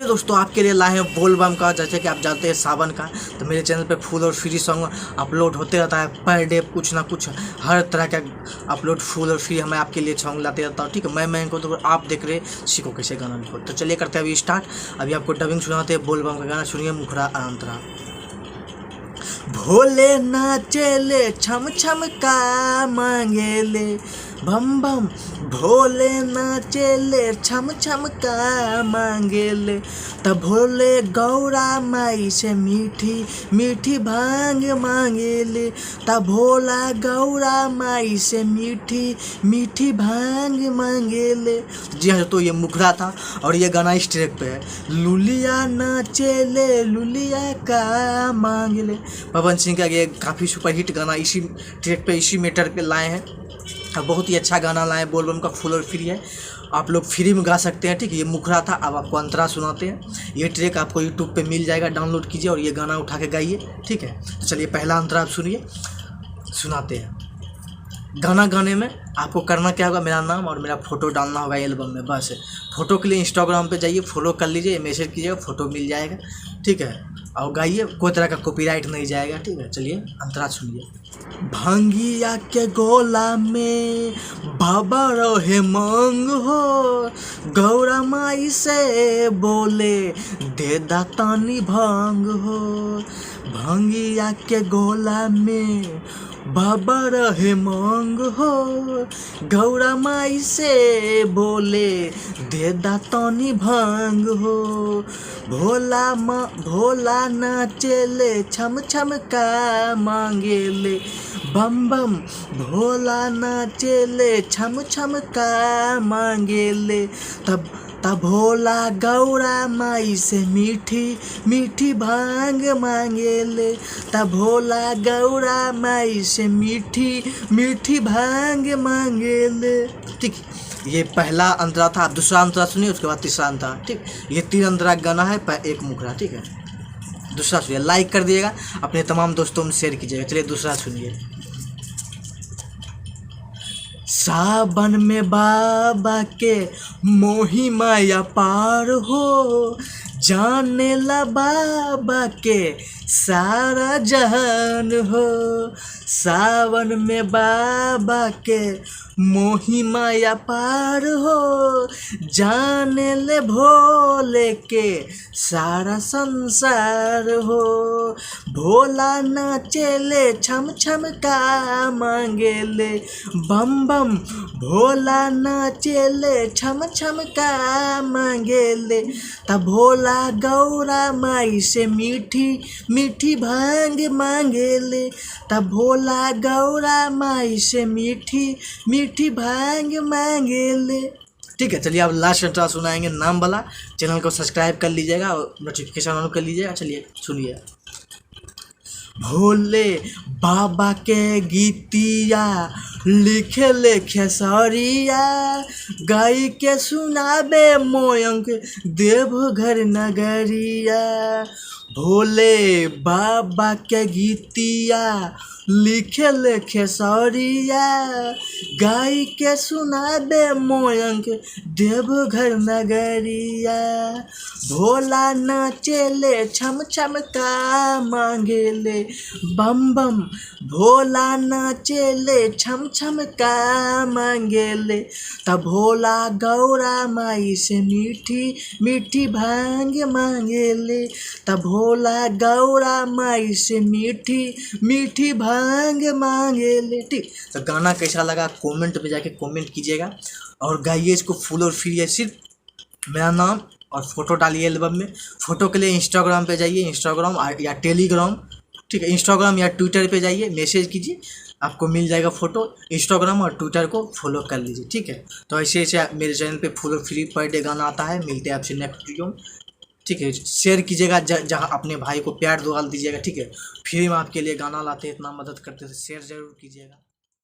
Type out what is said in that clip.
दोस्तों आपके लिए लाए हैं बोल बम का। जैसे कि आप जानते हैं सावन का, तो मेरे चैनल पे फुल और फ्री सॉन्ग अपलोड होते रहता है। पर डे कुछ ना कुछ हर तरह का अपलोड फुल और फ्री मैं आपके लिए सॉन्ग लाते रहता हूँ। ठीक है, मैं इनको तो आप देख रहे सीखो कैसे गाना लिखो। तो चलिए करते हैं अभी स्टार्ट। अभी आपको डबिंग सुनाते हैं बोल बम का गाना, सुनिए मुखड़ा अंतरा। भोले नाचेले छम छम का मांगेले बम बम, भोले नाचेले छम छम का मांगेले। तब भोले गौरा माई से मीठी मीठी भांग मांगेले। तब भोला गौरा माई से मीठी मीठी भांग मांगेले। जी हाँ, तो ये मुखड़ा था और ये गाना इस ट्रैक पे है। लुलिया नाचेले लुलिया का मांगेले। पवन सिंह का ये काफ़ी सुपरहिट गाना इसी ट्रैक पे इसी मैटर पे लाए हैं। बहुत ही अच्छा गाना लाए, बोल बम का फुल और फ्री है, आप लोग फ्री में गा सकते हैं। ठीक है, ये मुखड़ा था। अब आपको अंतरा सुनाते हैं। ये ट्रैक आपको यूट्यूब पे मिल जाएगा, डाउनलोड कीजिए और ये गाना उठा के गाइए। ठीक है, तो चलिए पहला अंतरा आप सुनिए, सुनाते हैं। गाना गाने में आपको करना क्या होगा, मेरा नाम और मेरा फ़ोटो डालना होगा एल्बम में। बस फ़ोटो के लिए इंस्टाग्राम पे जाइए, फॉलो कर लीजिए, मैसेज कीजिएगा, फ़ोटो मिल जाएगा। ठीक है, और गाइए, कोई तरह का कॉपीराइट नहीं जाएगा। ठीक है, चलिए अंतरा सुनिए। भांगिया के गोला में बाबा रहे मांग हो, गौरा माई से बोले दे दातानी भांग हो। भांगिया के गोला में बाबा रहे मांग हो, गौरा माई से बोले दे दातानी भांग हो। भोला नाचेले छम छम का मांगेले बम बम, भोला नाचेले छम छम का मांगेले। तब भोला गौरा माई से मीठी मीठी भांग मांगेले। तब भोला गौरा माई से मीठी मीठी भांग मांगेले। ठीक, ये पहला अंतरा था। आप दूसरा अंतरा सुनिए, उसके बाद तीसरा अंतरा। ठीक, ये 3 अंतरा गाना है, एक मुखड़ा। ठीक है, दूसरा सुनिए, लाइक कर दिएगा, अपने तमाम दोस्तों में शेयर कीजिएगा। चलिए दूसरा सुनिए। सावन में बाबा के मोही माया पार हो, जाने ला बाबा के सारा जहान हो। सावन में बाबा के मोही माया पार हो, जाने ले भोले के सारा संसार हो। भोला नाचेले छम छम का मांगेले बम बम, भोला नाचेले छम छम का मांगेले। तब भोला गौरा माई से मीठी मीठी भांग मांगेले। तब भोला गौरा माई से मीठी मीठी भांग मांगेले। ठीक है, चलिए अब लास्ट अंतरा सुनाएंगे नाम वाला। चैनल को सब्सक्राइब कर लीजिएगा और नोटिफिकेशन ऑन कर लीजिएगा। चलिए सुनिए। भोले बाबा के गीतिया लिखे लिखे सरिया, गाई के सुनाबे मोयंक देवघर नगरिया। भोले बाबा के गीतिया लिखे लिखे सरिया, गाई के सुनाबे मोयंक देवघर नगरिया। भोला नाचेले छम छम का मांगेले बम बम, भोला नाचेले छम छम का मांगेले। तब भोला गौरा माई से मीठी मीठी भांग मांगेले। तब भोला गौरा माई से मीठी मीठी भांग मांगेले। ठीक, तो गाना कैसा लगा कमेंट में जाके कमेंट कीजिएगा और गाइए इसको फुल और फ्री है। सिर्फ मेरा नाम और फ़ोटो डालिए एल्बम में। फ़ोटो के लिए इंस्टाग्राम पे जाइए, इंस्टाग्राम या टेलीग्राम। ठीक है, इंस्टाग्राम या ट्विटर पे जाइए, मैसेज कीजिए, आपको मिल जाएगा फ़ोटो। इंस्टाग्राम और ट्विटर को फॉलो कर लीजिए। ठीक है, तो ऐसे ऐसे मेरे चैनल पे फुल और फ्री पर डे गाना आता है। मिलते हैं आपसे नेक्स्ट वीडियो में। ठीक है, शेयर कीजिएगा, जहाँ अपने भाई को प्यार दुआ दीजिएगा। ठीक है, फ्री में आपके लिए गाना लाते हैं, इतना मदद करते हैं, शेयर ज़रूर कीजिएगा।